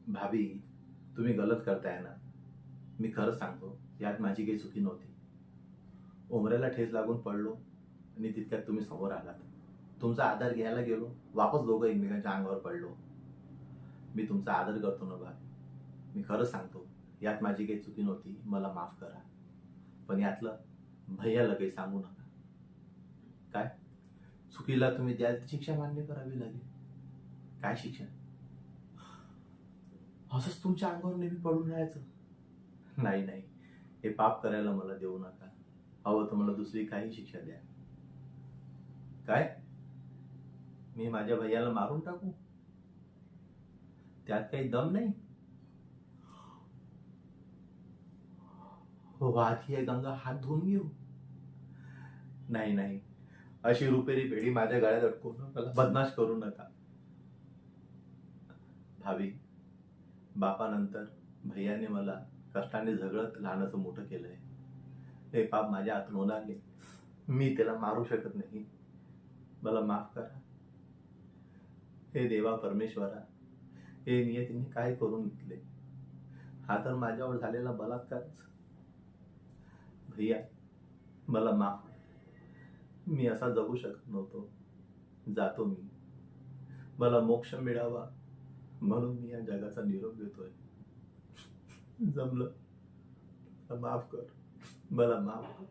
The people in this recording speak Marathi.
भाभी, तुम्ही गलत करताय ना. मी खरंच सांगतो, यात माझी काही चुकी नव्हती. उमरेला ठेच लागून पडलो आणि तितक्यात तुम्ही समोर आलात. तुमचा आधार घ्यायला गेलो, वापस दोघं एकमेकांच्या अंगावर पडलो. मी तुमचा आदर करतो ना भाभी. मी खरंच सांगतो, यात माझी काही चुकी नव्हती. मला माफ करा. पण यातलं भैयाला काही सांगू नका. काय? चुकीला तुम्ही द्याल ती शिक्षा मान्य करावी लागेल. काय शिक्षा? असंच तुमच्या अंगावर नेहमी पडून राहायचं? नाही नाही, हे पाप करायला मला देऊ नका. हवं तर मला दुसरी काही शिक्षा द्या. काय? मी माझ्या भैयाला मारून टाकू? त्यात काही दम नाही? हो, वाहती आहे गंगा, हात धुवून घेऊ? नाही नाही, अशी रुपेरी बेडी माझ्या गळ्यात अडकवून मला बदमाश करू नका. भावी, बापानंतर भैयाने मला कष्टाने झगडत लहानाचं मोठं केलंय. हे पाप माझ्या हातून होणार नाही. मी त्याला मारू शकत नाही. मला माफ करा. हे देवा परमेश्वरा, हे नियतीने काय करून घेतले? हा तर माझ्यावर झालेला बलात्कारच. भैया, मला माफ कर. मी असा जगू शकत नव्हतो. जातो मी. मला मोक्ष मिळावा म्हणून मी या जगाचा निरोप घेतोय. जमलं. मला माफ कर. मला माफ कर.